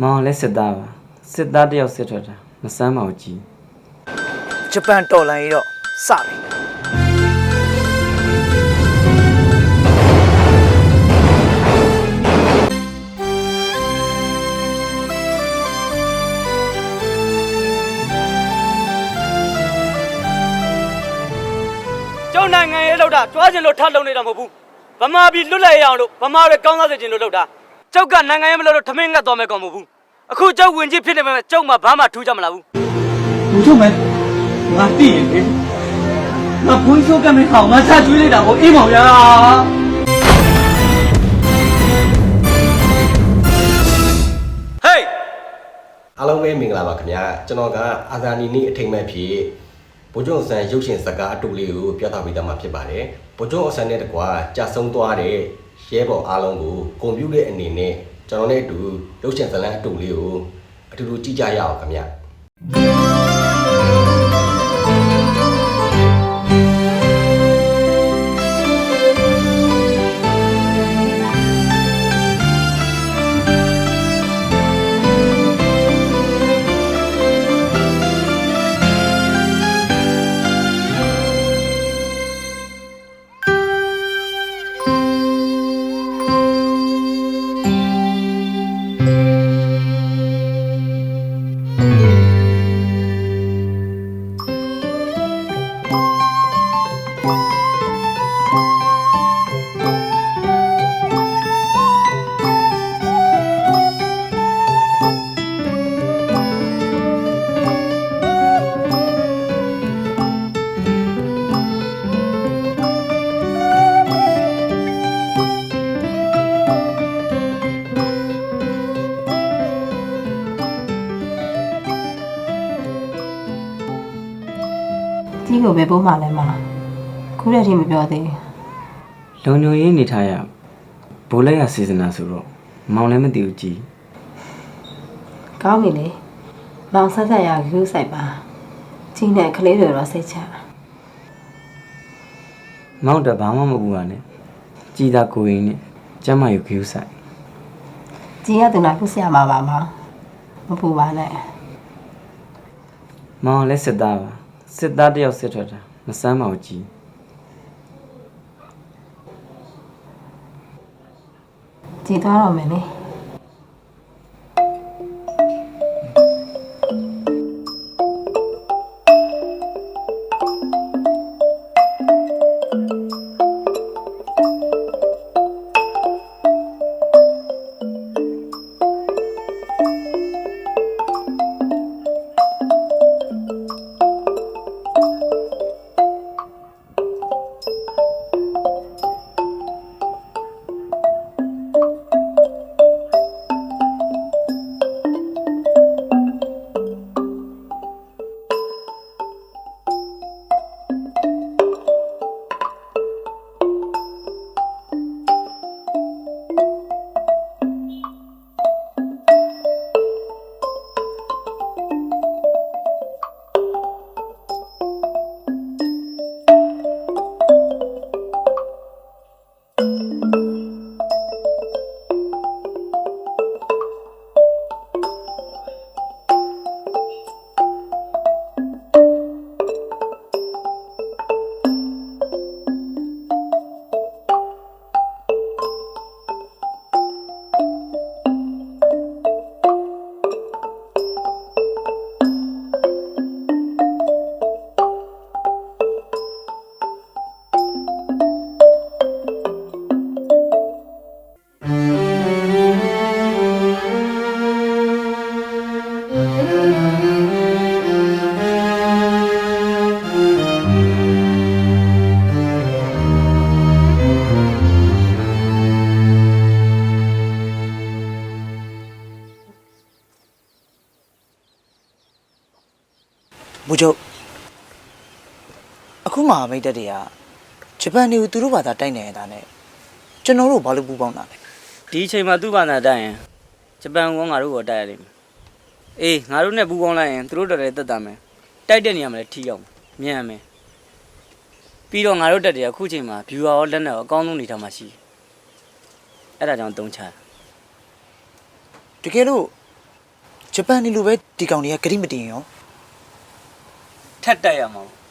မောင်လည်းစစ်သားပါစစ်သားတယောက်စစ်ထွက်တာမစမ်းပါဘူးကြီးဂျပန်တော်လိုင်းတော့စပြီကျောင်းနိုင်ငံရေးလောက်တာတွားချင်လို့ထပ်လုံးနေတာမဟုတ်ဘူးဗမာပြည်လွတ်လပ်ရအောင်လို့ဗမာတွေကောင်းစားစေချင်လို့လောက်တာကျောက်ကနိုင်ငံရေးမလို့ထမင်းငတ်သွားမယ်ကောင်မဟုတ်ဘူးအခုကျောက်ဝင်ကြီးဖြစ်နေမယ်ကျောက်မှာဘာမှထူးကြမလားဘူး不就没，我弟弟，那不会说干没好，我下追来的，我一毛钱啊！ဟေးအားလုံးပဲမင်္ဂလာပါခင်ဗျာကျွန်တော်ကအာဇာနည်နေ့အထိမ်းအမှတ်ဖြစ်ဗိုလ်ချုပ်အဆန်ရုပ်ရှင်ဇာတ်ကားအတူလေးကိုပြသပေးသွားမှာဖြစ်ပါတယ်ဗိုလ်ချုပ်အဆန်နဲ့တကွာကြာဆုံးသွားတဲ့ရဲဘော်အားလုံးကိုကွန်ပျူတာအနေနဲ့ကျွန်တော်နဲ့အတူရုပ်ရှင်ဇာတ်လမ်းအတူလေးကိုအတူတူကြည့်ကြရအောင်ခင်ဗျာကြီးကိုပဲပို့မှလဲမှာခုတည်းထိမပြောသေးလုံညုံရေးနေထားရဘိုးလိုက်ရစီစဉ်တာဆိုတော့မောင်လည်းမသိဘူးကြီးကောင်းပြီလေမောင်ဆက်ဆက်ရယူဆိုင်ပါကြီးနဲ့ကလေးတွေတော့စိတ်ချမောင်တော့ဘာမှမပူပါနဲ့ကြီးသားကိုရင်နဲ့ကျမယူခူးဆိုင်ကြီးရသူနာခုဆရာမှာပါမောင်မပူပါနဲ့မောင်လည်းစစ်သားပါစစ်သားတယောက်စစ်ထွက်တာမစမ်းပါဘူးကြီးကြီးသွားတော့မယ်လေဘူချုပ်အခုမှမိတ်တက်တွေကဂျပန်တွေကိုသူတို့ဘာသာတိုက်နေတာနဲ့ကျွန်တော်တို့ဘာလို့ပူပေါင်းတာလဲဒီအချိန်မှာသူ့ဘာသာတိုက်ရင်ဂျပန်ကငါတို့ကိုတိုက်ရလိမ့်မယ်အေးငါတို့နဲ့ပူပေါင်းလိုက်ရင်သူတို့တော်လည်းတက်တာမယ်တိုက်တဲ့နေရာမှာလည်းထီအောင်မြန်မယ်ပြီးတော့ငါတို့တက်တွေကအခုချိန်မှာ viewer ရောလက်နဲ့ရောအကောင်းဆုံးနေထားမှရှိအဲ့ဒါကြောင့်တုံးချတကယ်လို့ ဂျပန်နေလိုပဲဒီကောင်တွေကဂရိမတင်ရော ထက်တက်ရမှာပေါ့